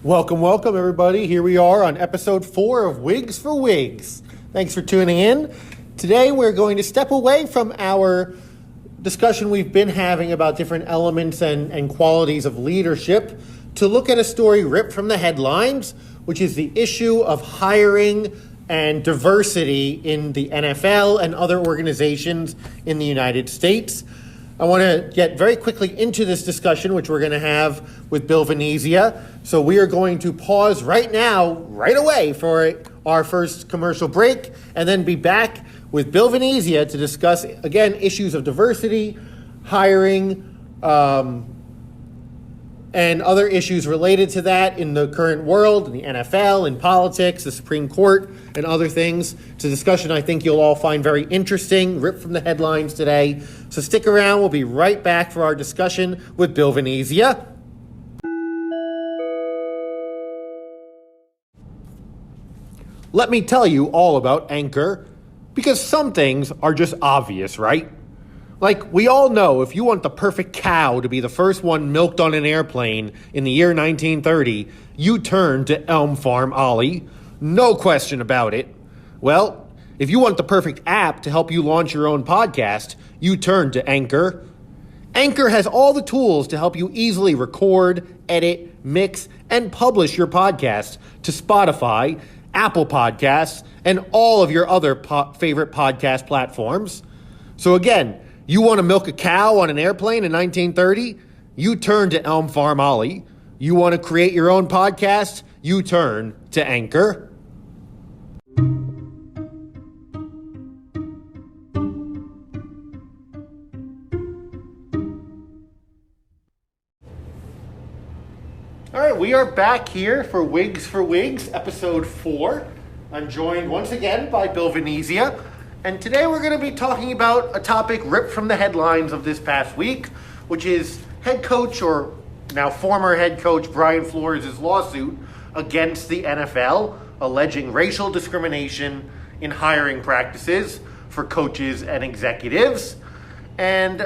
Welcome, everybody. Here we are on episode 4 of Wigs for Wigs. Thanks for tuning in. Today, we're going to step away from our discussion we've been having about different elements and qualities of leadership to look at a story ripped from the headlines, which is the issue of hiring and diversity in the NFL and other organizations in the United States. I want to get very quickly into this discussion, which we're going to have with Bill Venezia. So we are going to pause right now, right away, for our first commercial break, and then be back with Bill Venezia to discuss, again, issues of diversity, hiring, and other issues related to that in the current world, in the NFL, in politics, the Supreme Court, and other things. It's a discussion I think you'll all find very interesting, ripped from the headlines today. So stick around. We'll be right back for our discussion with Bill Venezia. Let me tell you all about Anchor, because some things are just obvious, right? Like, we all know if you want the perfect cow to be the first one milked on an airplane in the year 1930, you turn to Elm Farm Ollie. No question about it. Well, if you want the perfect app to help you launch your own podcast, you turn to Anchor. Anchor has all the tools to help you easily record, edit, mix, and publish your podcast to Spotify, Apple Podcasts, and all of your other favorite podcast platforms. So again, you want to milk a cow on an airplane in 1930? You turn to Elm Farm Ollie. You want to create your own podcast? You turn to Anchor. All right, we are back here for Wigs for Wigs, episode 4. I'm joined once again by Bill Venezia. And today we're going to be talking about a topic ripped from the headlines of this past week, which is head coach, or now former head coach, Brian Flores' lawsuit against the NFL, alleging racial discrimination in hiring practices for coaches and executives. And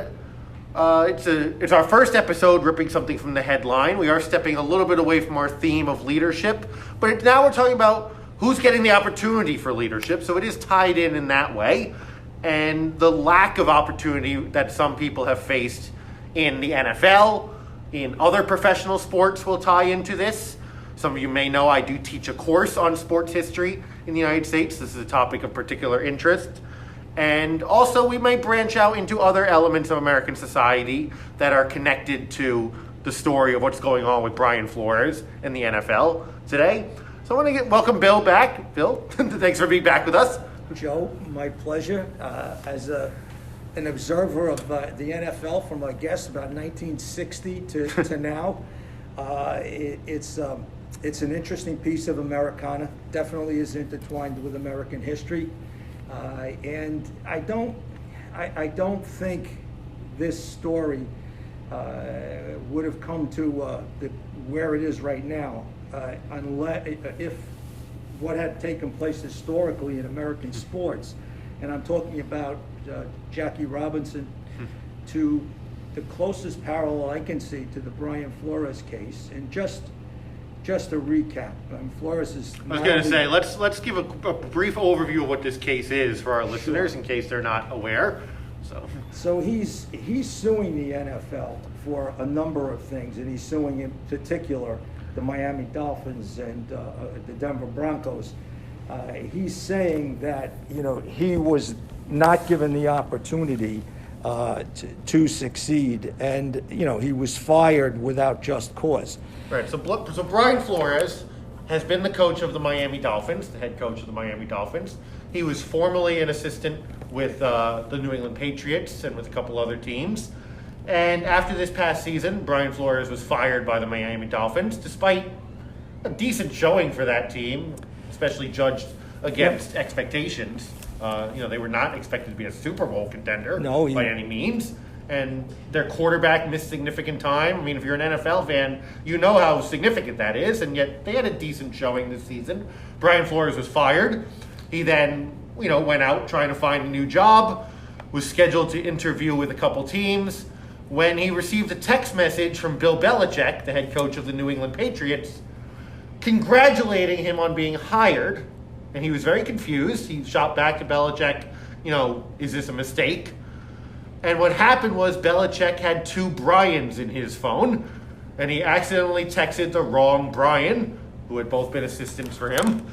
it's our first episode ripping something from the headline. We are stepping a little bit away from our theme of leadership, but now we're talking about who's getting the opportunity for leadership, so it is tied in that way. And the lack of opportunity that some people have faced in the NFL, in other professional sports will tie into this. Some of you may know I do teach a course on sports history in the United States. This is a topic of particular interest. And also we may branch out into other elements of American society that are connected to the story of what's going on with Brian Flores and the NFL today. So I want to welcome Bill back. Bill, thanks for being back with us. Joe, my pleasure. As an observer of the NFL from, I guess, about 1960 to now, it's an interesting piece of Americana. Definitely is intertwined with American history, and I don't think this story would have come to where it is right now. Unless if what had taken place historically in American sports, and I'm talking about Jackie Robinson, to the closest parallel I can see to the Brian Flores case. And just a recap, Flores is. I was going to say let's give a brief overview of what this case is for our listeners, in case they're not aware. So he's suing the NFL for a number of things, and he's suing in particular the Miami Dolphins and the Denver Broncos. He's saying that he was not given the opportunity to succeed, and he was fired without just cause. Right. So Brian Flores has been the coach of the Miami Dolphins, the head coach of the Miami Dolphins. He was formerly an assistant with the New England Patriots and with a couple other teams. And after this past season, Brian Flores was fired by the Miami Dolphins, despite a decent showing for that team, especially judged against expectations. They were not expected to be a Super Bowl contender by any means. And their quarterback missed significant time. I mean, if you're an NFL fan, you know how significant that is. And yet they had a decent showing this season. Brian Flores was fired. He then, went out trying to find a new job, was scheduled to interview with a couple teams, when he received a text message from Bill Belichick, the head coach of the New England Patriots, congratulating him on being hired. And he was very confused. He shot back to Belichick, is this a mistake? And what happened was Belichick had 2 Brians in his phone, and he accidentally texted the wrong Brian, who had both been assistants for him.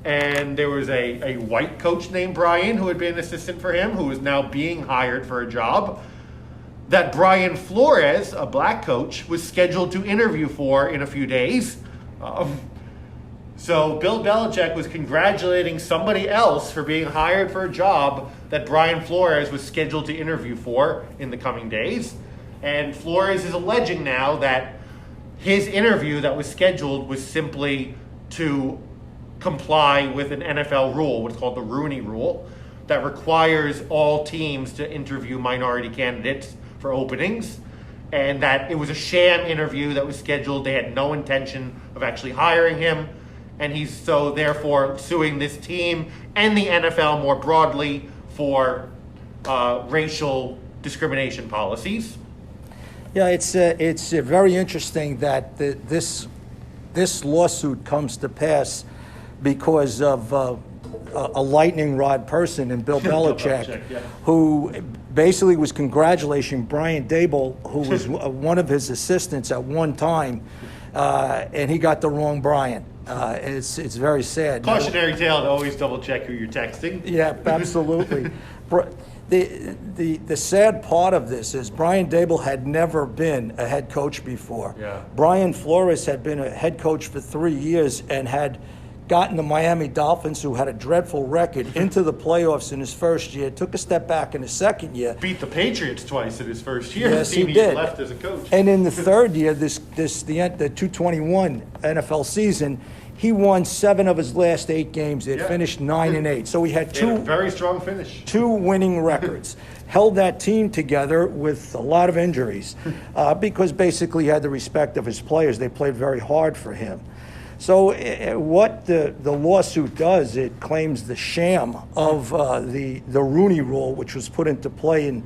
And there was a white coach named Brian who had been an assistant for him, who was now being hired for a job that Brian Flores, a black coach, was scheduled to interview for in a few days. So Bill Belichick was congratulating somebody else for being hired for a job that Brian Flores was scheduled to interview for in the coming days. And Flores is alleging now that his interview that was scheduled was simply to comply with an NFL rule, what's called the Rooney Rule, that requires all teams to interview minority candidates for openings, and that it was a sham interview that was scheduled. They had no intention of actually hiring him, and he's so therefore suing this team and the NFL more broadly for racial discrimination policies. Yeah, it's very interesting that this lawsuit comes to pass because of a lightning rod person in Bill Belichick, who basically was congratulating Brian Dable, who was one of his assistants at one time, and he got the wrong Brian. It's very sad. Cautionary tale to always double check who you're texting. Yeah, absolutely. The sad part of this is Brian Dable had never been a head coach before. Yeah. Brian Flores had been a head coach for 3 years and had gotten the Miami Dolphins, who had a dreadful record, into the playoffs in his first year, took a step back in his second year. Beat the Patriots twice in his first year. Yes, the team he did. Left as a coach. And in the third year, the 221 NFL season, he won 7 of his last 8 games. They had finished 9-8. So he had They had a very strong finish. 2 winning records. Held that team together with a lot of injuries because basically he had the respect of his players. They played very hard for him. So what the lawsuit does, it claims the sham of the Rooney Rule, which was put into play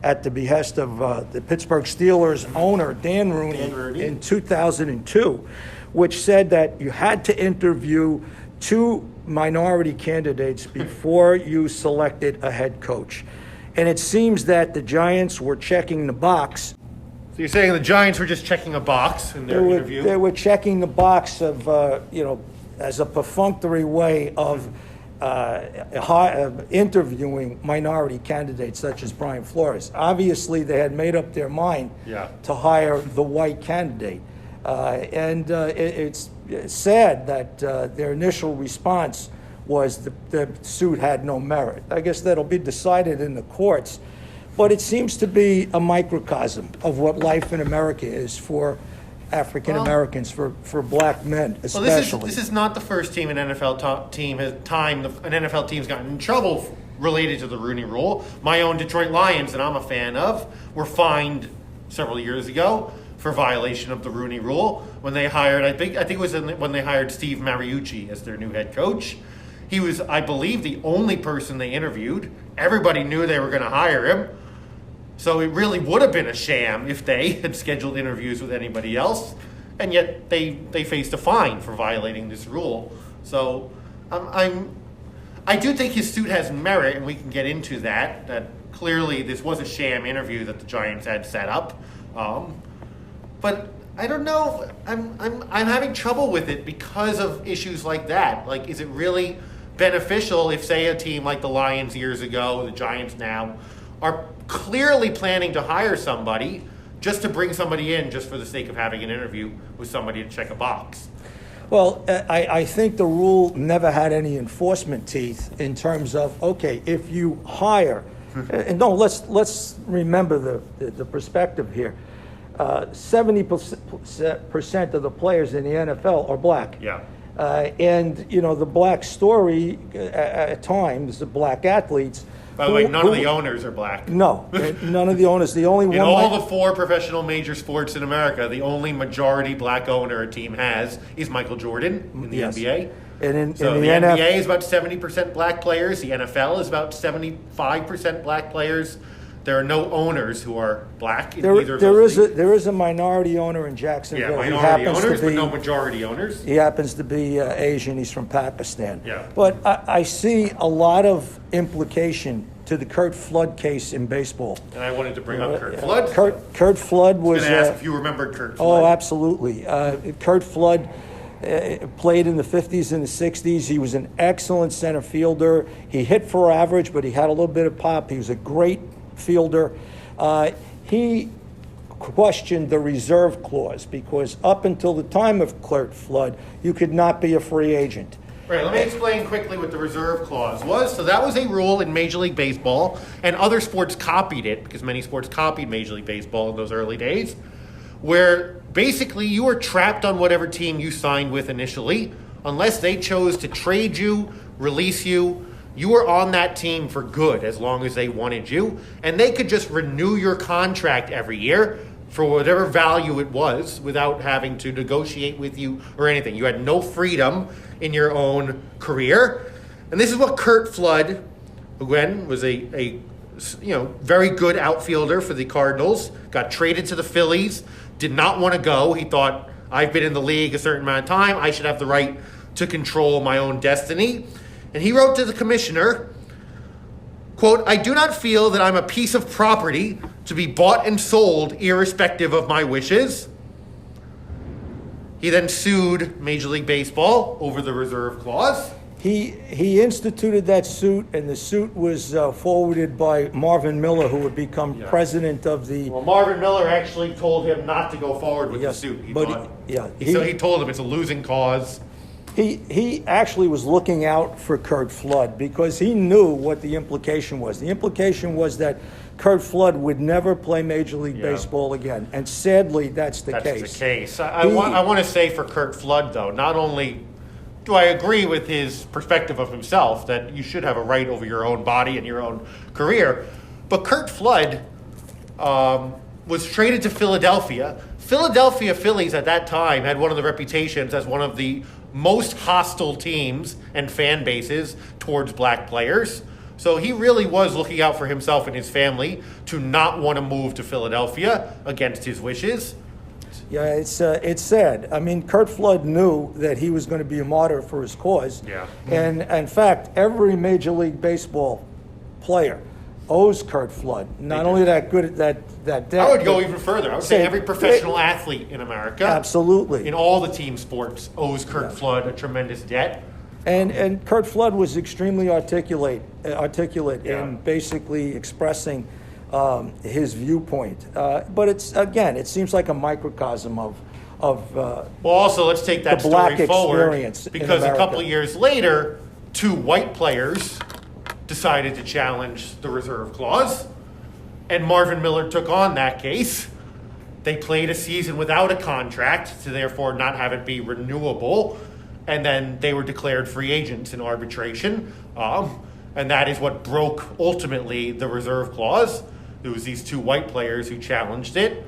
at the behest of the Pittsburgh Steelers owner, Dan Rooney, in 2002, which said that you had to interview 2 minority candidates before you selected a head coach. And it seems that the Giants were checking the box. So you're saying the Giants were just checking a box in their interview? They were checking the box of, as a perfunctory way of interviewing minority candidates such as Brian Flores. Obviously, they had made up their mind to hire the white candidate. It's sad that their initial response was the suit had no merit. I guess that'll be decided in the courts. But it seems to be a microcosm of what life in America is for African Americans, for black men especially. Well, this is not the first time an NFL team's gotten in trouble related to the Rooney Rule. My own Detroit Lions, that I'm a fan of, were fined several years ago for violation of the Rooney Rule when they hired, I think it was when they hired Steve Mariucci as their new head coach. He was, I believe, the only person they interviewed. Everybody knew they were going to hire him. So it really would have been a sham if they had scheduled interviews with anybody else. And yet they faced a fine for violating this rule. So I do think his suit has merit, and we can get into that. That clearly this was a sham interview that the Giants had set up. But I don't know. I'm having trouble with it because of issues like that. Like, is it really beneficial if, say, a team like the Lions years ago, the Giants now, are clearly planning to hire somebody just to bring somebody in just for the sake of having an interview with somebody to check a box? Well, I think the rule never had any enforcement teeth in terms of, okay, if you hire, and no, let's remember the perspective here. 70% of the players in the NFL are black. Yeah. And, the black story at times, the black athletes. By the way, none of the owners are black. No, none of the owners. The only one. In all the 4 professional major sports in America, the only majority black owner a team has is Michael Jordan in the NBA. And in the NBA is about 70% black players. The NFL is about 75% black players. There are no owners who are black in There, either of there those is leagues. there is a minority owner in Jacksonville. Yeah, He minority happens owners, to be, but no majority owners. He happens to be Asian. He's from Pakistan. Yeah. But I see a lot of implication to the Curt Flood case in baseball. And I wanted to bring up Curt Flood. Curt Flood I was was. going to ask if you remembered Curt Flood. Oh, absolutely. Curt Flood played in the 50s and the 60s. He was an excellent center fielder. He hit for average, but he had a little bit of pop. He was a great fielder. He questioned the reserve clause because up until the time of Curt Flood, you could not be a free agent. Right, let me explain quickly what the reserve clause was. So that was a rule in Major League Baseball, and other sports copied it, because many sports copied Major League Baseball in those early days, where basically you were trapped on whatever team you signed with initially. Unless they chose to trade you, release you, you were on that team for good as long as they wanted you, and they could just renew your contract every year for whatever value it was without having to negotiate with you or anything. You had no freedom in your own career. And this is what Curt Flood, who again was a very good outfielder for the Cardinals, got traded to the Phillies, did not want to go. He thought, I've been in the league a certain amount of time, I should have the right to control my own destiny. And he wrote to the commissioner, quote, I do not feel that I'm a piece of property to be bought and sold irrespective of my wishes. He then sued Major League Baseball over the reserve clause. He instituted that suit, and the suit was forwarded by Marvin Miller, who would become president of the... Well, Marvin Miller actually told him not to go forward with the suit. So he told him it's a losing cause. He actually was looking out for Curt Flood because he knew what the implication was. The implication was that Curt Flood would never play Major League Baseball again, and sadly, that's the case. That's the case. I want to say for Curt Flood, though, not only do I agree with his perspective of himself that you should have a right over your own body and your own career, but Curt Flood was traded to Philadelphia. Philadelphia Phillies at that time had one of the reputations as one of the most hostile teams and fan bases towards black players. So he really was looking out for himself and his family to not want to move to Philadelphia against his wishes. Yeah, it's sad. I mean, Curt Flood knew that he was going to be a martyr for his cause. Yeah. And in fact, every Major League Baseball player owes Curt Flood not only that good that debt. I would go even further. I would say every professional athlete in America, absolutely, in all the team sports, owes Curt Flood a tremendous debt. And Curt Flood was extremely articulate in basically expressing his viewpoint. But it seems like a microcosm of well, also let's take that the black story forward, experience because a couple of years later, two white players decided to challenge the reserve clause, and Marvin Miller took on that case. They played a season without a contract to therefore not have it be renewable, and then they were declared free agents in arbitration, and that is what broke ultimately the reserve clause. It was these two white players who challenged it.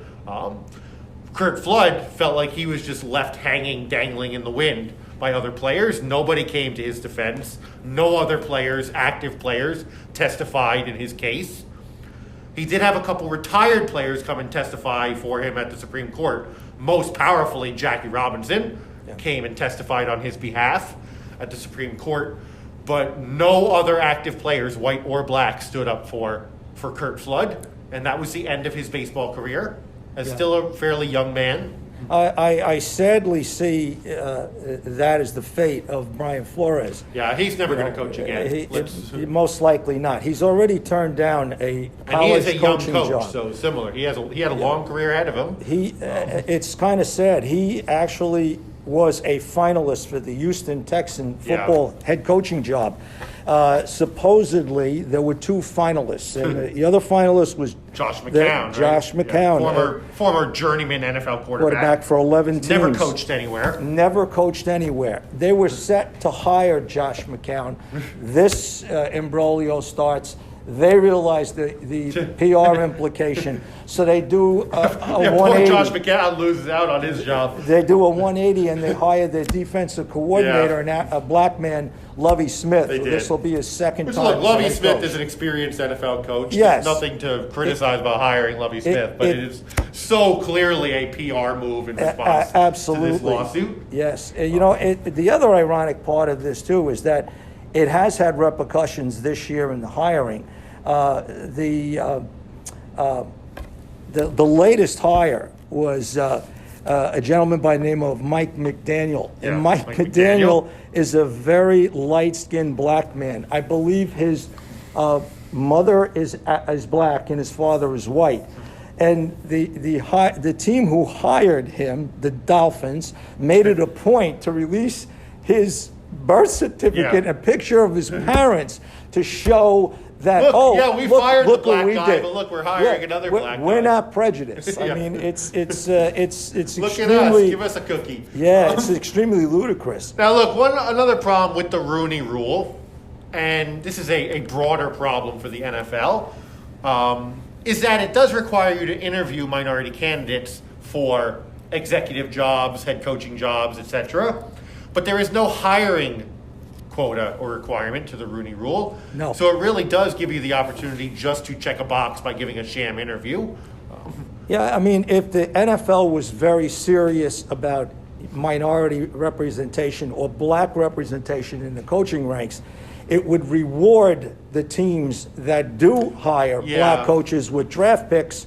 Curt Flood felt like he was just left hanging, dangling in the wind by other players. Nobody came to his defense. No other players, active players, testified in his case. He did have a couple retired players come and testify for him at the Supreme Court. Most powerfully, Jackie Robinson came and testified on his behalf at the Supreme Court. But no other active players, white or black, stood up for Curt Flood. And that was the end of his baseball career as still a fairly young man. I sadly see that as the fate of Brian Flores. Yeah, he's never going to coach again. Most likely not. He's already turned down a college coaching job. Young coach, so similar. He had a long career ahead of him. It's kind of sad. He actually was a finalist for the Houston Texan football head coaching job. Supposedly, there were two finalists, and the other finalist was Josh McCown. Josh McCown, former journeyman NFL quarterback for 11 teams. Never coached anywhere. Never coached anywhere. They were set to hire Josh McCown. This imbroglio starts. They realize the PR implication, so they do a Poor 180. Josh McCown loses out on his job. They do a 180 and they hire their defensive coordinator, a black man, Lovie Smith. They did. This will be his second Which, time. look, as Lovie head Smith coach. is an experienced NFL coach. Yes. There's nothing to criticize about hiring Lovie Smith, but it is so clearly a PR move in response to this lawsuit. Yes. The other ironic part of this, too, is that it has had repercussions this year in the hiring. The latest hire was a gentleman by the name of Mike McDaniel. Yeah, And Mike McDaniel is a very light-skinned black man. I believe his mother is black and his father is white. And the team who hired him, the Dolphins, made it a point to release his birth certificate, a picture of his parents, to show that, we fired the black guy, did. but look, we're hiring another black guy. We're not prejudiced. Yeah. I mean, it's Look extremely. at us, give us a cookie. Yeah, it's extremely ludicrous. Now, look, another problem with the Rooney Rule, and this is a broader problem for the NFL, is that it does require you to interview minority candidates for executive jobs, head coaching jobs, etc. But there is no hiring quota or requirement to the Rooney Rule. No. So it really does give you the opportunity just to check a box by giving a sham interview. Yeah, I mean, if the NFL was very serious about minority representation or black representation in the coaching ranks, it would reward the teams that do hire black coaches with draft picks,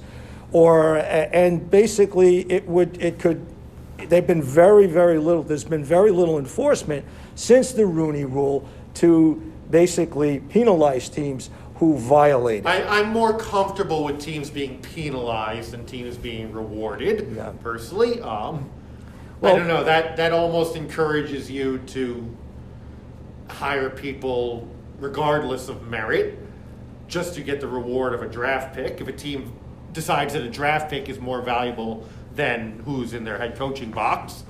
and basically they've been there's been very little enforcement since the Rooney Rule to basically penalize teams who violate it. I'm more comfortable with teams being penalized than teams being rewarded, personally. I don't know, that almost encourages you to hire people regardless of merit just to get the reward of a draft pick. If a team decides that a draft pick is more valuable than who's in their head coaching box,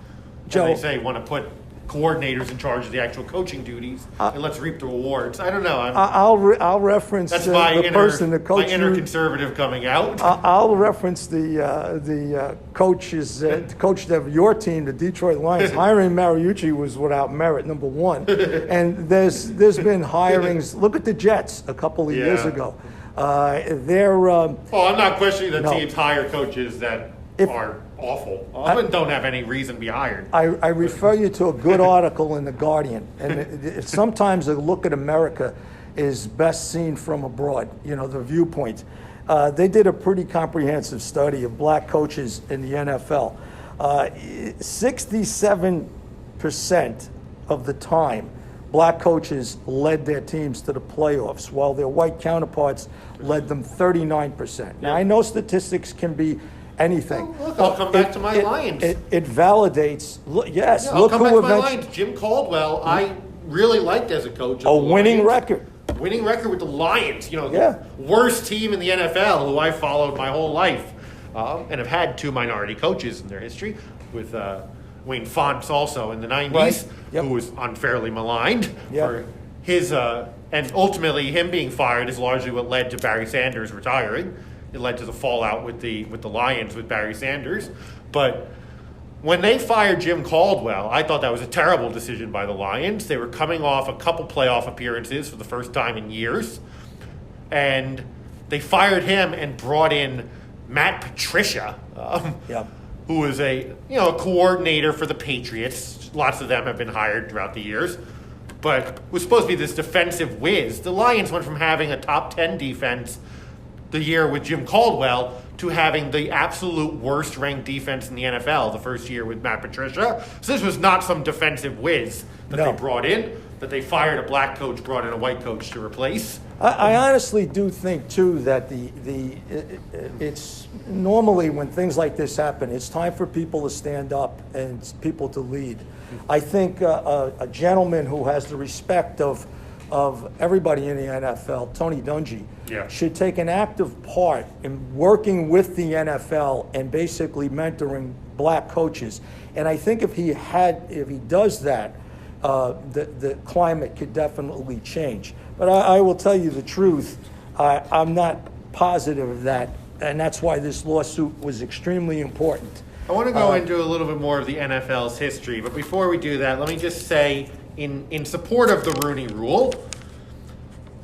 Joe, and they say want to put coordinators in charge of the actual coaching duties, and let's reap the rewards. I don't know. I'll reference that's the person, the coach. My inner conservative coming out. I'll reference the coaches, the coach of your team, the Detroit Lions. Hiring Mariucci was without merit, number one. And there's been hirings. Look at the Jets a couple of years ago. I'm not questioning that teams hire coaches that are awful and don't have any reason to be hired. I refer you to a good article in The Guardian, and sometimes a look at America is best seen from abroad, the viewpoint. They did a pretty comprehensive study of black coaches in the NFL. 67% of the time, black coaches led their teams to the playoffs, while their white counterparts led them 39%. Now, I know statistics can be anything. Look, I'll come back to my Lions. It validates. I'll come back to my Lions. Jim Caldwell, I really liked as a coach. A winning record. Winning record with the Lions. The worst team in the NFL, who I followed my whole life, and have had two minority coaches in their history, with Wayne Fontes also in the 90s, right. who was unfairly maligned for his, and ultimately him being fired is largely what led to Barry Sanders retiring. It led to the fallout with the Lions with Barry Sanders. But when they fired Jim Caldwell, I thought that was a terrible decision by the Lions. They were coming off a couple playoff appearances for the first time in years. And they fired him and brought in Matt Patricia, who was a coordinator for the Patriots. Lots of them have been hired throughout the years. But was supposed to be this defensive whiz. The Lions went from having a top 10 defense the year with Jim Caldwell to having the absolute worst ranked defense in the NFL the first year with Matt Patricia. So this was not some defensive whiz that they brought in, that they fired a black coach, brought in a white coach to replace. I honestly do think too that it's normally when things like this happen, it's time for people to stand up and people to lead. I think a gentleman who has the respect of everybody in the NFL, Tony Dungy, should take an active part in working with the NFL and basically mentoring black coaches. And I think if he does that, the climate could definitely change. But I will tell you the truth. I'm not positive of that, and that's why this lawsuit was extremely important. I want to go into a little bit more of the NFL's history, but before we do that, let me just say in support of the Rooney Rule,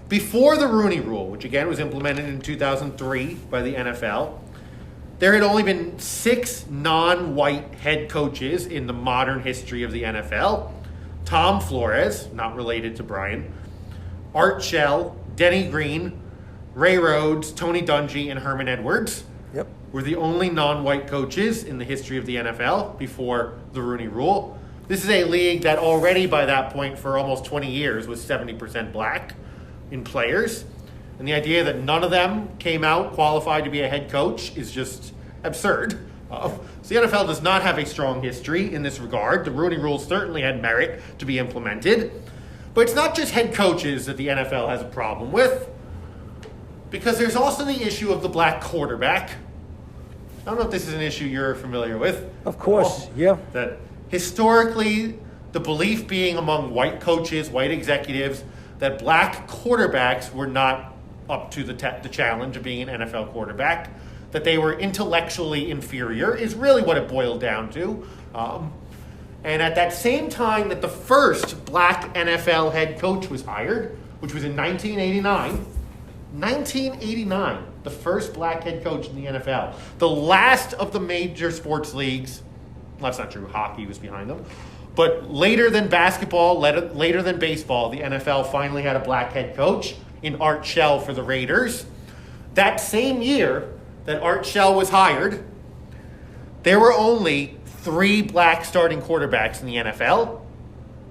before the Rooney Rule, which again was implemented in 2003 by the NFL, there had only been 6 non-white head coaches in the modern history of the NFL. Tom Flores, not related to Brian, Art Shell, Denny Green, Ray Rhodes, Tony Dungy, and Herman Edwards were the only non-white coaches in the history of the NFL before the Rooney Rule. This is a league that already by that point for almost 20 years was 70% black in players. And the idea that none of them came out qualified to be a head coach is just absurd. So the NFL does not have a strong history in this regard. The Rooney Rule certainly had merit to be implemented. But it's not just head coaches that the NFL has a problem with, because there's also the issue of the black quarterback. I don't know if this is an issue you're familiar with. Of course, yeah. That historically, the belief being among white coaches, white executives, that black quarterbacks were not up to the challenge of being an NFL quarterback, that they were intellectually inferior, is really what it boiled down to. And at that same time that the first black NFL head coach was hired, which was in 1989, the first black head coach in the NFL. The last of the major sports leagues, well, that's not true, hockey was behind them, but later than basketball, later than baseball, the NFL finally had a black head coach in Art Shell for the Raiders. That same year that Art Shell was hired, there were only 3 black starting quarterbacks in the NFL.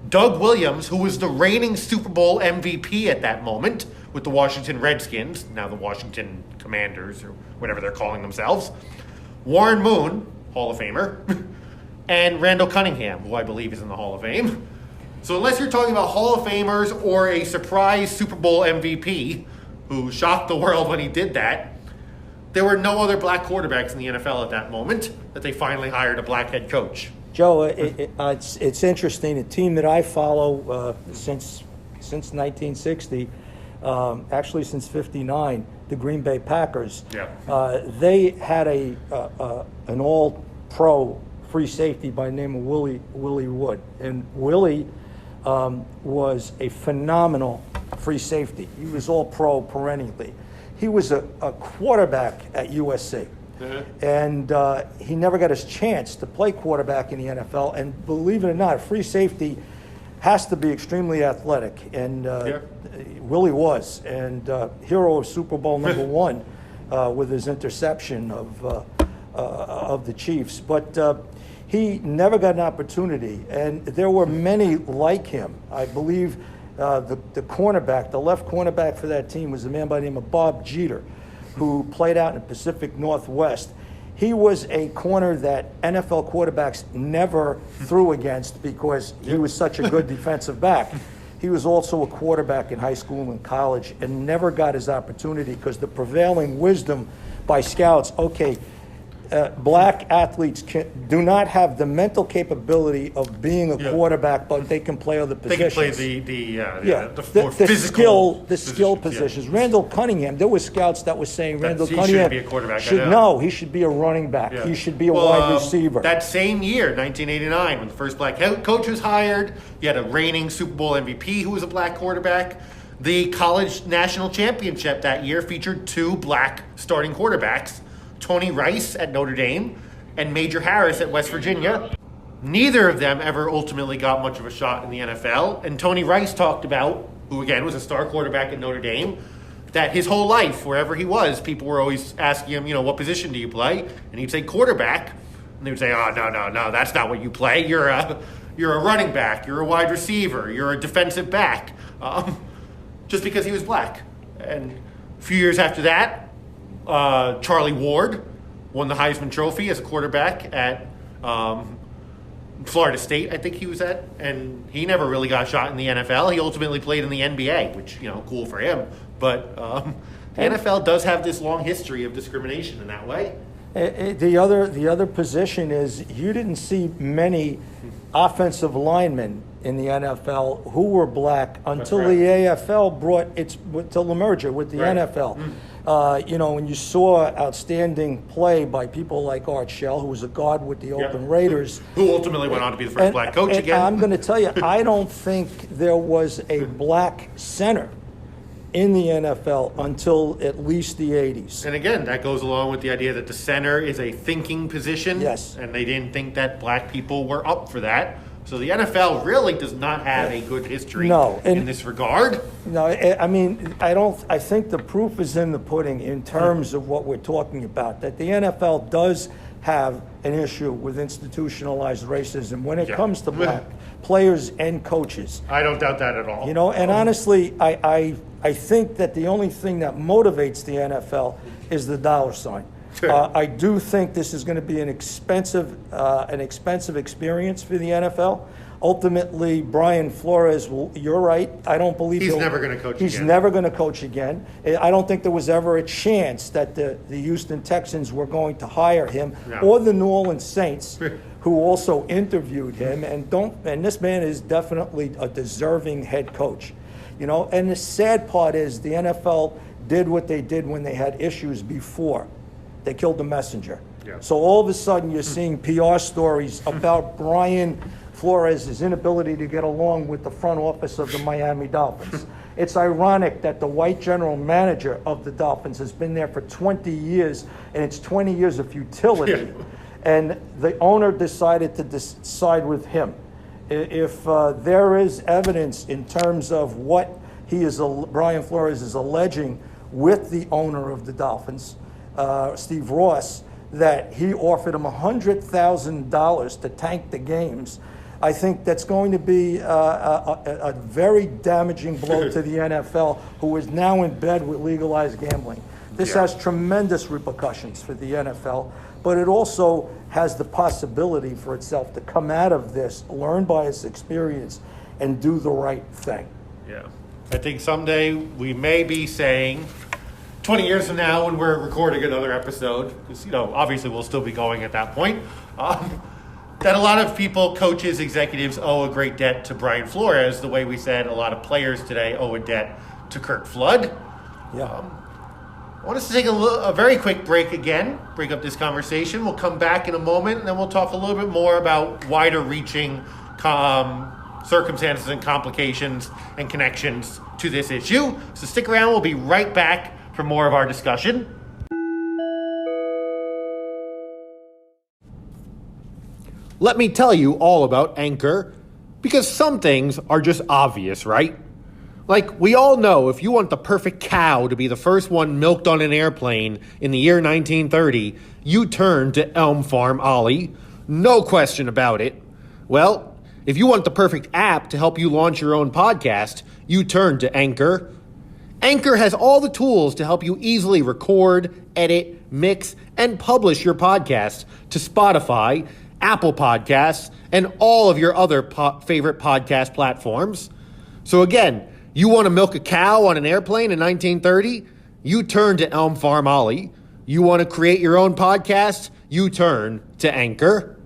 Doug Williams, who was the reigning Super Bowl MVP at that moment with the Washington Redskins, now the Washington Commanders or whatever they're calling themselves, Warren Moon, Hall of Famer, and Randall Cunningham, who I believe is in the Hall of Fame. So unless you're talking about Hall of Famers or a surprise Super Bowl MVP who shocked the world when he did that, there were no other black quarterbacks in the NFL at that moment that they finally hired a black head coach. Joe, it's interesting. A team that I follow since 1960, actually since '59, the Green Bay Packers. Yeah. They had an all-pro free safety by the name of Willie Wood, and Willie was a phenomenal free safety. He was all-pro perennially. He was a quarterback at USC. And he never got his chance to play quarterback in the NFL. And believe it or not, free safety has to be extremely athletic. And Willie was. And hero of Super Bowl #1 with his interception of the Chiefs. But he never got an opportunity. And there were many like him. I believe the cornerback, the left cornerback for that team was a man by the name of Bob Jeter, who played out in the Pacific Northwest. He was a corner that NFL quarterbacks never threw against because he was such a good defensive back. He was also a quarterback in high school and college and never got his opportunity because the prevailing wisdom by scouts, black athletes do not have the mental capability of being a quarterback, but they can play other positions. They can play the physical skill positions. Yeah. Randall Cunningham, there were scouts that were saying Randall Cunningham shouldn't be a quarterback. He should be a running back. Yeah. He should be a wide receiver. That same year, 1989, when the first black head coach was hired, you had a reigning Super Bowl MVP who was a black quarterback. The college national championship that year featured 2 black starting quarterbacks, Tony Rice at Notre Dame and Major Harris at West Virginia. Neither of them ever ultimately got much of a shot in the NFL. And Tony Rice talked about, who again was a star quarterback at Notre Dame, that his whole life, wherever he was, people were always asking him, what position do you play? And he'd say quarterback. And they would say, oh, no, that's not what you play. You're a running back. You're a wide receiver. You're a defensive back. Just because he was black. And a few years after that, Charlie Ward won the Heisman Trophy as a quarterback at Florida State, I think he was at, and he never really got a shot in the NFL. He ultimately played in the NBA, which, cool for him. But the NFL does have this long history of discrimination in that way. The other position is you didn't see many offensive linemen in the NFL who were black until right. the AFL till the merger with the Right. NFL. When you saw outstanding play by people like Art Shell, who was a guard with the Oakland Raiders. Who ultimately went on to be the first black coach again. I'm going to tell you, I don't think there was a black center in the NFL until at least the 80s. And again, that goes along with the idea that the center is a thinking position. Yes. And they didn't think that black people were up for that. So the NFL really does not have a good history in this regard. No, I think the proof is in the pudding in terms of what we're talking about, that the NFL does have an issue with institutionalized racism when it comes to black players and coaches. I don't doubt that at all. And honestly, I think that the only thing that motivates the NFL is the dollar sign. I do think this is going to be an expensive experience for the NFL. Ultimately, Brian Flores, you're right. I don't believe he's never going to coach again. He's never going to coach again. I don't think there was ever a chance that the Houston Texans were going to hire him, or the New Orleans Saints, who also interviewed him. And this man is definitely a deserving head coach. And the sad part is the NFL did what they did when they had issues before. They killed the messenger. Yeah. So all of a sudden you're seeing PR stories about Brian Flores' inability to get along with the front office of the Miami Dolphins. It's ironic that the white general manager of the Dolphins has been there for 20 years, and it's 20 years of futility. And the owner decided to side with him. If there is evidence in terms of what Brian Flores is alleging with the owner of the Dolphins, Steve Ross, that he offered him $100,000 to tank the games, I think that's going to be a very damaging blow to the NFL, who is now in bed with legalized gambling. This has tremendous repercussions for the NFL, but it also has the possibility for itself to come out of this, learn by its experience, and do the right thing. Yeah. I think someday we may be saying, 20 years from now when we're recording another episode, because, obviously we'll still be going at that point, that a lot of people, coaches, executives, owe a great debt to Brian Flores, the way we said a lot of players today owe a debt to Curt Flood. Yeah. I want us to take a very quick break again, break up this conversation. We'll come back in a moment, and then we'll talk a little bit more about wider-reaching circumstances and complications and connections to this issue. So stick around. We'll be right back for more of our discussion. Let me tell you all about Anchor, because some things are just obvious, right? Like, we all know if you want the perfect cow to be the first one milked on an airplane in the year 1930, you turn to Elm Farm Ollie. No question about it. Well, if you want the perfect app to help you launch your own podcast, you turn to Anchor. Anchor has all the tools to help you easily record, edit, mix, and publish your podcast to Spotify, Apple Podcasts, and all of your other favorite podcast platforms. So again, you want to milk a cow on an airplane in 1930? You turn to Elm Farm Ollie. You want to create your own podcast? You turn to Anchor.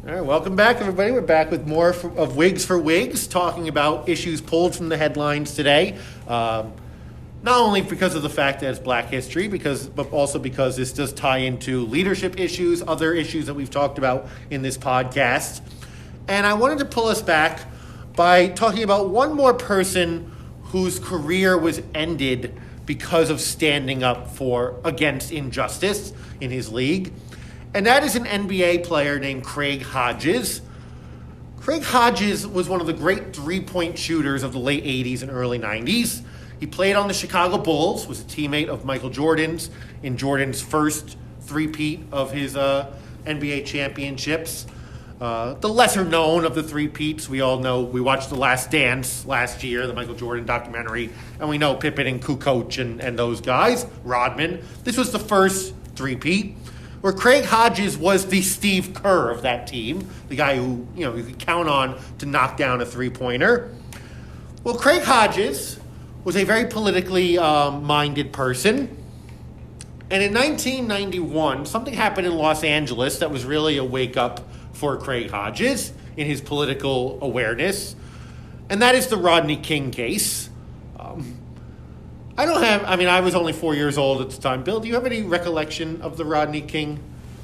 All right, welcome back, everybody. We're back with more of Wigs for Wigs, talking about issues pulled from the headlines today. Not only because of the fact that it's Black History, but also because this does tie into leadership issues, other issues that we've talked about in this podcast. And I wanted to pull us back by talking about one more person whose career was ended because of standing up against injustice in his league. And that is an NBA player named Craig Hodges. Craig Hodges was one of the great three-point shooters of the late 80s and early 90s. He played on the Chicago Bulls, was a teammate of Michael Jordan's in Jordan's first three-peat of his NBA championships. The lesser known of the three-peats, we all know, we watched The Last Dance last year, the Michael Jordan documentary, and we know Pippen and Kukoc and those guys, Rodman. This was the first three-peat, where Craig Hodges was the Steve Kerr of that team, the guy who, you could count on to knock down a three-pointer. Well, Craig Hodges was a very politically minded person. And in 1991, something happened in Los Angeles that was really a wake-up for Craig Hodges in his political awareness. And that is the Rodney King case. I was only 4 years old at the time. Bill, do you have any recollection of the Rodney King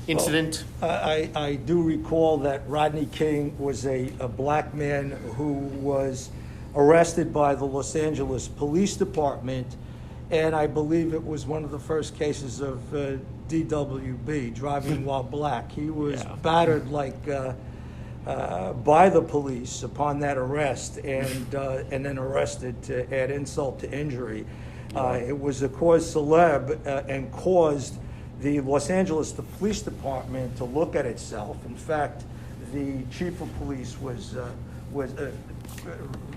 incident? Well, I do recall that Rodney King was a black man who was arrested by the Los Angeles Police Department, and I believe it was one of the first cases of DWB, driving while black. He was battered by the police upon that arrest, and then arrested to add insult to injury. It was a cause célèbre and caused the Los Angeles Police Department to look at itself. In fact, the chief of police was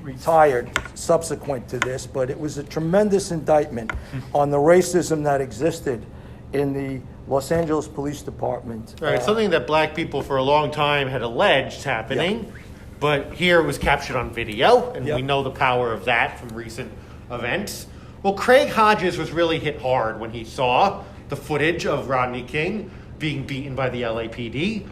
retired subsequent to this, but it was a tremendous indictment on the racism that existed in the Los Angeles Police Department. Right, something that black people for a long time had alleged happening, but here it was captured on video, and we know the power of that from recent events. Well, Craig Hodges was really hit hard when he saw the footage of Rodney King being beaten by the LAPD.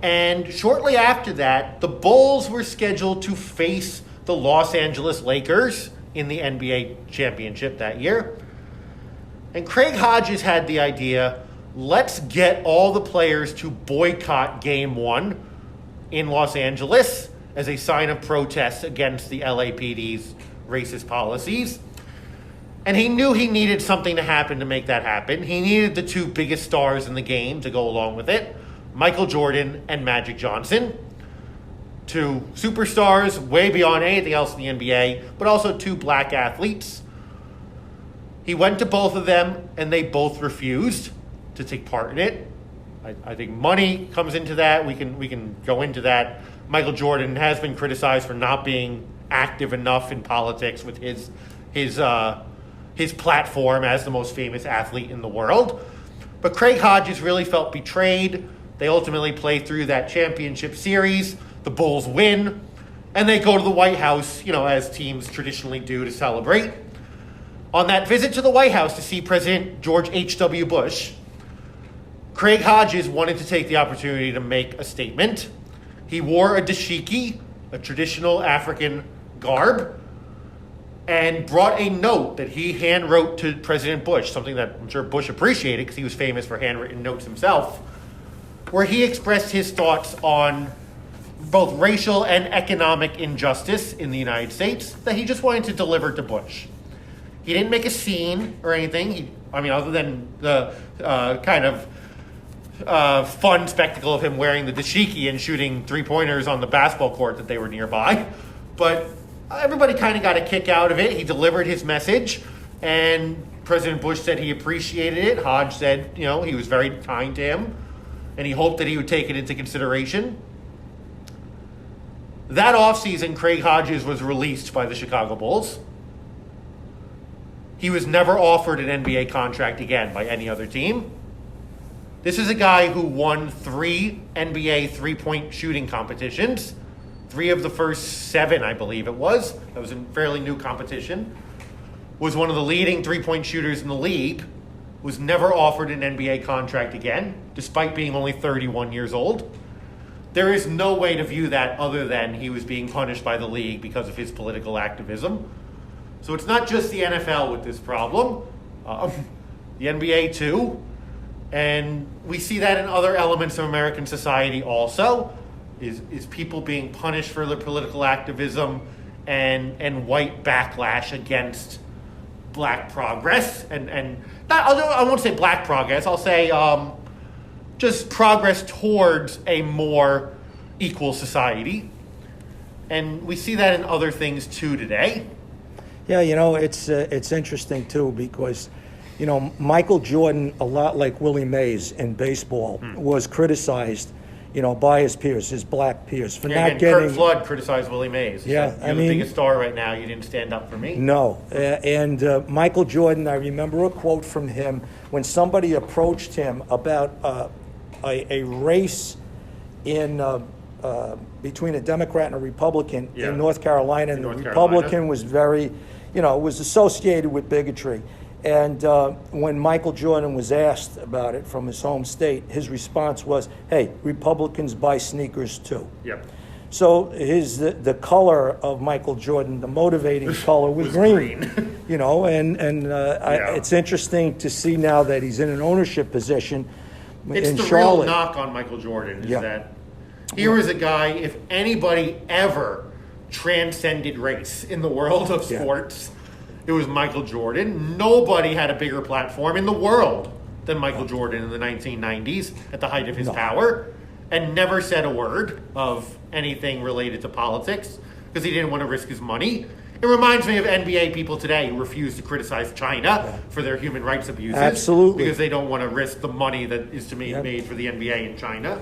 And shortly after that, the Bulls were scheduled to face the Los Angeles Lakers in the NBA championship that year. And Craig Hodges had the idea, let's get all the players to boycott Game 1 in Los Angeles as a sign of protest against the LAPD's racist policies. And he knew he needed something to happen to make that happen. He needed the two biggest stars in the game to go along with it, Michael Jordan and Magic Johnson. Two superstars way beyond anything else in the NBA, but also two black athletes. He went to both of them, and they both refused to take part in it. I think money comes into that. We can go into that. Michael Jordan has been criticized for not being active enough in politics with his platform as the most famous athlete in the world. But Craig Hodges really felt betrayed. They ultimately play through that championship series. The Bulls win, and they go to the White House, as teams traditionally do, to celebrate. On that visit to the White House to see President George H.W. Bush, Craig Hodges wanted to take the opportunity to make a statement. He wore a dashiki, a traditional African garb, and brought a note that he hand wrote to President Bush, something that I'm sure Bush appreciated because he was famous for handwritten notes himself, where he expressed his thoughts on both racial and economic injustice in the United States that he just wanted to deliver to Bush. He didn't make a scene or anything, other than the fun spectacle of him wearing the dashiki and shooting three-pointers on the basketball court that they were nearby. But everybody kind of got a kick out of it. He delivered his message, and President Bush said he appreciated it. Hodge said, he was very kind to him, and he hoped that he would take it into consideration. That offseason, Craig Hodges was released by the Chicago Bulls. He was never offered an NBA contract again by any other team. This is a guy who won 3 NBA three-point shooting competitions. 3 of the first 7, I believe it was. That was a fairly new competition. Was one of the leading three-point shooters in the league. Was never offered an NBA contract again, despite being only 31 years old. There is no way to view that other than he was being punished by the league because of his political activism. So it's not just the NFL with this problem. The NBA too. And we see that in other elements of American society also. Is people being punished for their political activism and white backlash against black progress. I won't say black progress. I'll say just progress towards a more equal society. And we see that in other things too today. Yeah, it's interesting too because, Michael Jordan, a lot like Willie Mays in baseball, was criticized, by his peers, his black peers, for not getting. Kurt Flood criticized Willie Mays. Yeah, You're the biggest star right now. You didn't stand up for me. No, and Michael Jordan, I remember a quote from him when somebody approached him about a race in between a Democrat and a Republican in North Carolina, and the Republican was very was associated with bigotry. And when Michael Jordan was asked about it from his home state, his response was, "Hey, Republicans buy sneakers too." Yep. So the color of Michael Jordan, the motivating color was green. It's interesting to see now that he's in an ownership position it's in the Charlotte. real knock on Michael Jordan is Yeah. that here was a guy, if anybody ever transcended race in the world of sports, it was Michael Jordan. Nobody had a bigger platform in the world than Michael Jordan in the 1990s at the height of his power, and never said a word of anything related to politics because he didn't want to risk his money. It reminds me of NBA people today who refuse to criticize China for their human rights abuses. Absolutely. Because they don't want to risk the money that is to be made for the NBA in China.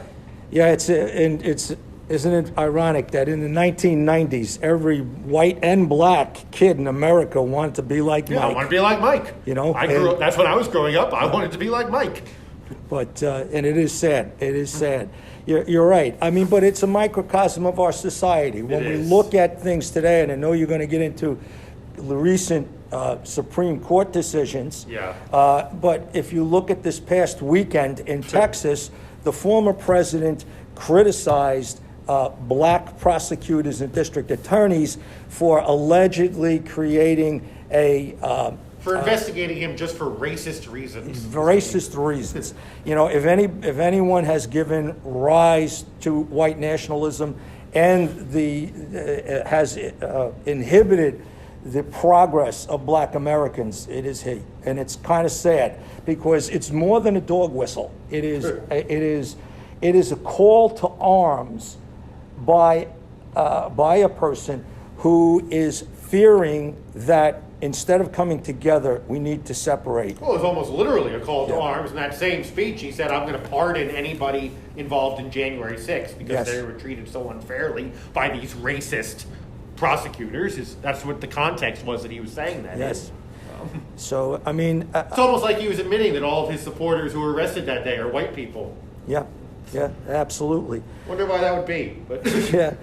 Yeah, isn't it ironic that in the 1990s, every white and black kid in America wanted to be like Mike? I want to be like Mike. That's when I was growing up. I wanted to be like Mike. But and it is sad. It is sad. You're right. I mean, but it's a microcosm of our society. When we look at things today, and I know you're going to get into the recent Supreme Court decisions. Yeah. But if you look at this past weekend in Texas, the former president criticized black prosecutors and district attorneys for allegedly creating for investigating him just for racist reasons. Racist reasons. If anyone has given rise to white nationalism and has inhibited the progress of black Americans, it is he. And it's kind of sad because it's more than a dog whistle. It is a call to arms by a person who is fearing that instead of coming together, we need to separate. Well, it was almost literally a call to arms. In that same speech, he said, "I'm going to pardon anybody involved in January 6th because they were treated so unfairly by these racist prosecutors." That's what the context was that he was saying that. Yes. So, I mean... it's almost like he was admitting that all of his supporters who were arrested that day are white people. Yeah, absolutely. Wonder why that would be. But yeah.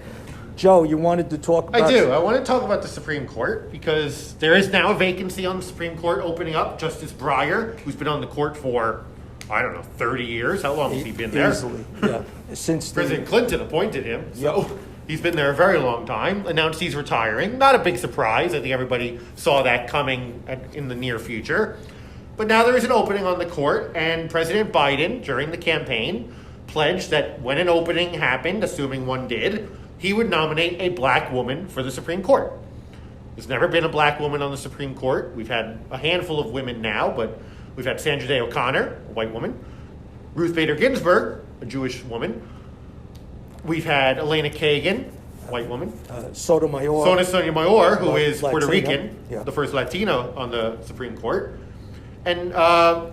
Joe, you wanted to talk about... I do. I want to talk about the Supreme Court because there is now a vacancy on the Supreme Court opening up. Justice Breyer, who's been on the court for, 30 years. How long has he been there? Easily, yeah. Since President Clinton appointed him, so he's been there a very long time. Announced he's retiring. Not a big surprise. I think everybody saw that coming in the near future. But now there is an opening on the court, and President Biden, during the campaign, pledged that when an opening happened, assuming one did, he would nominate a black woman for the Supreme Court. There's never been a black woman on the Supreme Court. We've had a handful of women now, but we've had Sandra Day O'Connor, a white woman, Ruth Bader Ginsburg, a Jewish woman. We've had Elena Kagan, a white woman. Sotomayor, who is Puerto Rican, the first Latina on the Supreme Court. And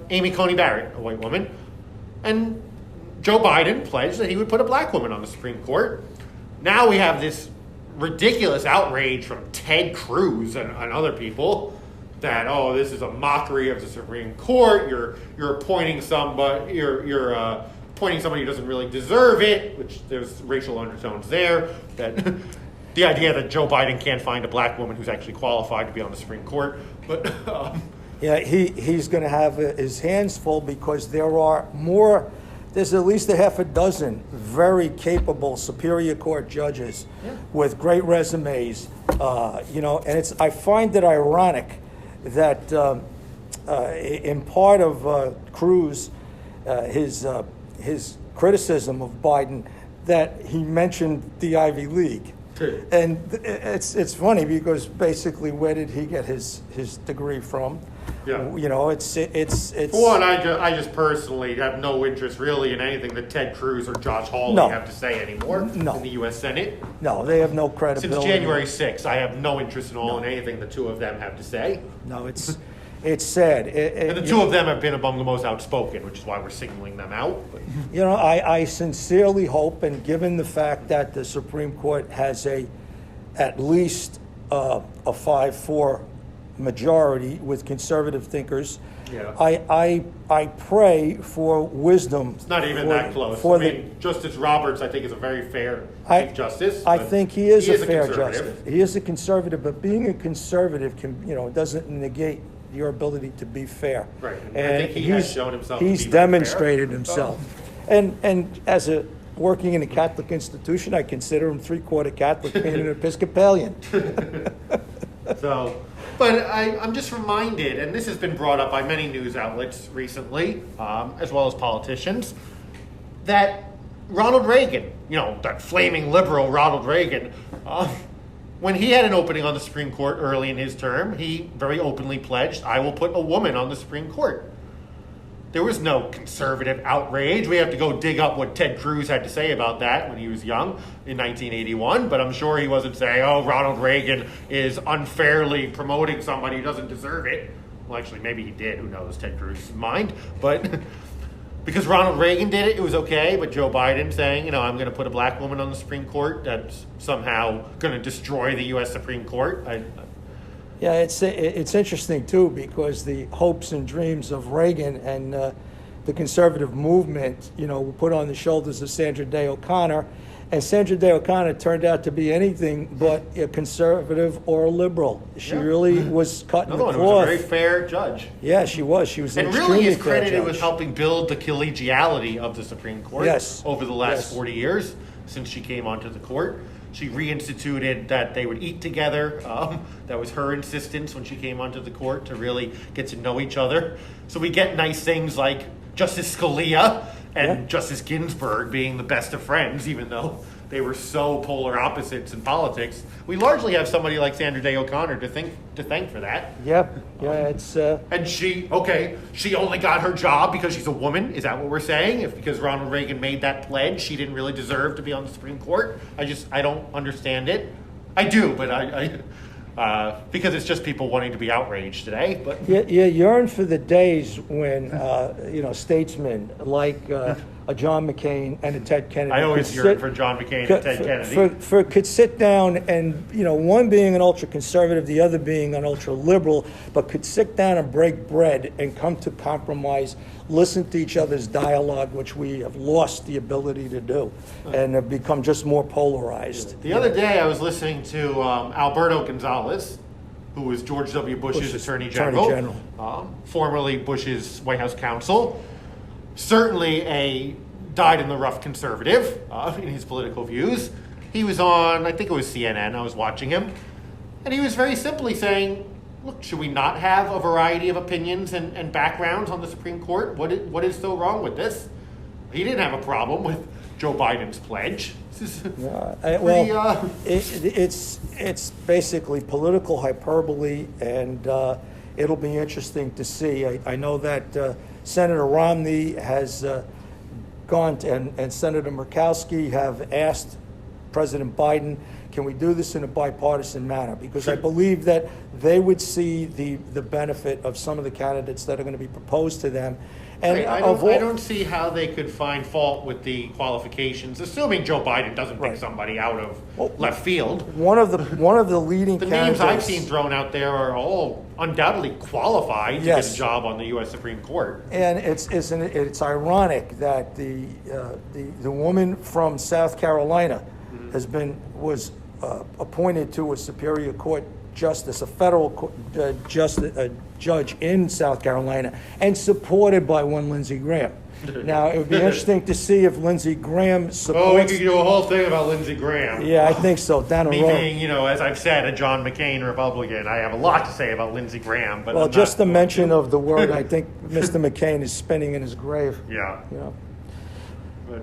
Amy Coney Barrett, a white woman. And Joe Biden pledged that he would put a black woman on the Supreme Court. Now we have this ridiculous outrage from Ted Cruz and other people that this is a mockery of the Supreme Court. You're appointing somebody appointing somebody who doesn't really deserve it, which there's racial undertones there. That the idea that Joe Biden can't find a black woman who's actually qualified to be on the Supreme Court, but he's going to have his hands full because there's at least a half a dozen very capable Superior Court judges with great resumes, and I find it ironic that in part of Cruz, his criticism of Biden, that he mentioned the Ivy League. And it's funny because basically where did he get his degree from? Yeah. It's for one, I just personally have no interest really in anything that Ted Cruz or Josh Hawley have to say anymore in the U.S. Senate. No, they have no credibility. Since January 6th, I have no interest at all in anything the two of them have to say. No, it's sad. And the two of them have been among the most outspoken, which is why we're singling them out. But. I sincerely hope, and given the fact that the Supreme Court has at least a 5-4 majority with conservative thinkers. Yeah. I pray for wisdom. It's not even that close. Justice Roberts, I think, is a very fair Chief Justice. I think he is a fair conservative. justice. He is a conservative, but being a conservative doesn't negate your ability to be fair. Right. And I think he has shown himself. He's to be demonstrated fair. himself. And as working in a Catholic institution, I consider him 3/4 Catholic, being an Episcopalian. But I'm just reminded, and this has been brought up by many news outlets recently, as well as politicians, that Ronald Reagan, that flaming liberal Ronald Reagan, when he had an opening on the Supreme Court early in his term, he very openly pledged, I will put a woman on the Supreme Court. There was no conservative outrage. We have to go dig up what Ted Cruz had to say about that when he was young in 1981, but I'm sure he wasn't saying, Ronald Reagan is unfairly promoting somebody who doesn't deserve it. Well, actually, maybe he did. Who knows Ted Cruz's mind? But because Ronald Reagan did it, it was okay. But Joe Biden saying, I'm going to put a black woman on the Supreme Court, that's somehow going to destroy the U.S. Supreme Court. Yeah, it's interesting, too, because the hopes and dreams of Reagan and the conservative movement, were put on the shoulders of Sandra Day O'Connor. And Sandra Day O'Connor turned out to be anything but a conservative or a liberal. She really was cutting the cloth. She was a very fair judge. Yeah, she was. She was an extremely really is fair credited judge. with helping build the collegiality of the Supreme Court over the last 40 years since she came onto the court. She reinstituted that they would eat together. That was her insistence when she came onto the court, to really get to know each other. So we get nice things like Justice Scalia and Justice Ginsburg being the best of friends, even though they were so polar opposites in politics. We largely have somebody like Sandra Day O'Connor to thank for that. It's and she only got her job because she's a woman. Is that what we're saying? If because Ronald Reagan made that pledge, she didn't really deserve to be on the Supreme Court? I don't understand it. I do, but I because it's just people wanting to be outraged today. But you yearn for the days when statesmen like a John McCain and a Ted Kennedy. I always yearn for John McCain and Ted Kennedy. Could sit down and, one being an ultra-conservative, the other being an ultra-liberal, but could sit down and break bread and come to compromise, listen to each other's dialogue, which we have lost the ability to do, and have become just more polarized. The other day I was listening to Alberto Gonzales, who was George W. Bush's Attorney General. Formerly Bush's White House counsel. Certainly a dyed-in-the-rough conservative in his political views. He was on, I think it was CNN, I was watching him, and he was very simply saying, look, should we not have a variety of opinions and backgrounds on the Supreme Court? What is so wrong with this? He didn't have a problem with Joe Biden's pledge. It's basically political hyperbole, and it'll be interesting to see. I know that Senator Romney has gone to, and Senator Murkowski have asked President Biden, can we do this in a bipartisan manner? Because I believe that they would see the benefit of some of the candidates that are going to be proposed to them. And I don't see how they could find fault with the qualifications, assuming Joe Biden doesn't pick somebody out of left field. One of the leading the candidates, names I've seen thrown out there are all undoubtedly qualified to get a job on the U.S. Supreme Court. And it's ironic that the woman from South Carolina was appointed to a Superior Court justice, a federal judge in South Carolina, and supported by one Lindsey Graham. Now, it would be interesting to see if Lindsey Graham supports... we could do a whole thing about Lindsey Graham. Yeah, I think so, down the road. Me being, as I've said, a John McCain Republican, I have a lot to say about Lindsey Graham. But well, just the mention of the word, I think Mr. McCain is spinning in his grave. Yeah. But,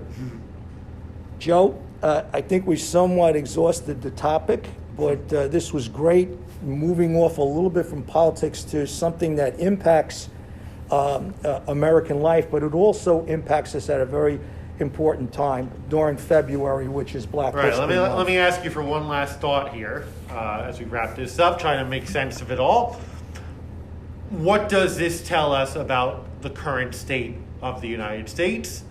Joe, I think we somewhat exhausted the topic, but this was great, moving off a little bit from politics to something that impacts American life, but it also impacts us at a very important time during February, which is Black History Month. Let me ask you for one last thought here as we wrap this up, trying to make sense of it all. What does this tell us about the current state of the United States,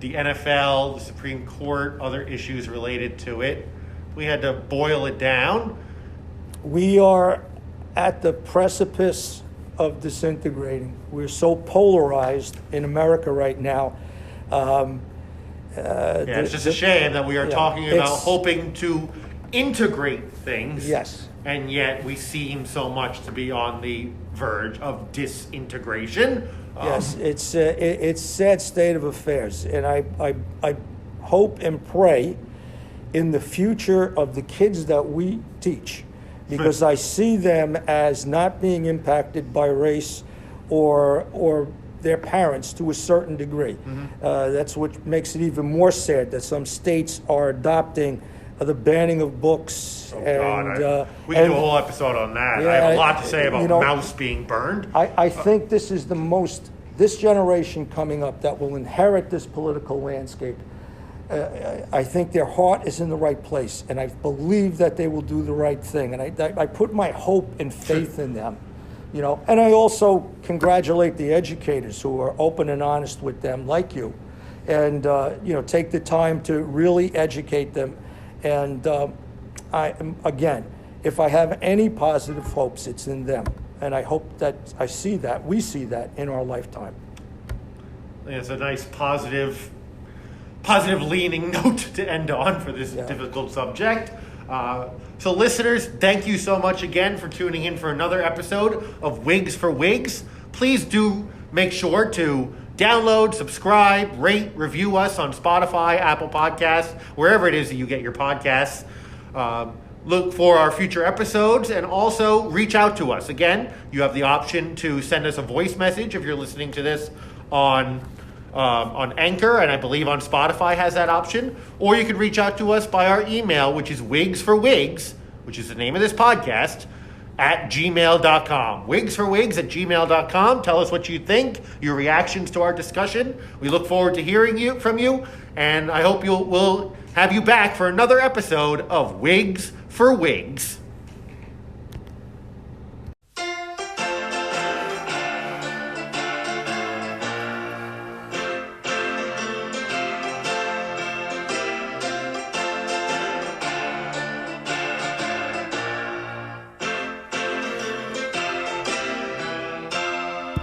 the NFL, the Supreme Court, other issues related to it? We had to boil it down. We are at the precipice of disintegrating. We're so polarized in America right now. It's just a shame that we are talking about hoping to integrate things. Yes. And yet we seem so much to be on the verge of disintegration. Yes, it's a sad state of affairs, and I hope and pray in the future of the kids that we teach, because I see them as not being impacted by race or their parents to a certain degree. Mm-hmm. That's what makes it even more sad that some states are adopting the banning of books. We can do a whole episode on that. Yeah, I have a lot to say about mouse being burned. I think this is this generation coming up that will inherit this political landscape. I think their heart is in the right place, and I believe that they will do the right thing. And I put my hope and faith in them, And I also congratulate the educators who are open and honest with them, like you, and take the time to really educate them. And if I have any positive hopes, it's in them. And I hope that we see that in our lifetime. It's a nice positive leaning note to end on for this difficult subject. So listeners, thank you so much again for tuning in for another episode of Wigs for Wigs. Please do make sure to download, subscribe, rate, review us on Spotify, Apple Podcasts, wherever it is that you get your podcasts. Look for our future episodes, and also reach out to us. Again, you have the option to send us a voice message if you're listening to this on Anchor, and I believe on Spotify has that option. Or you can reach out to us by our email, which is wigsforwigs, which is the name of this podcast, at gmail.com. wigsforwigs@gmail.com. Tell us what you think, your reactions to our discussion. We look forward to hearing from you, and I hope we'll have you back for another episode of Wigs for Wigs.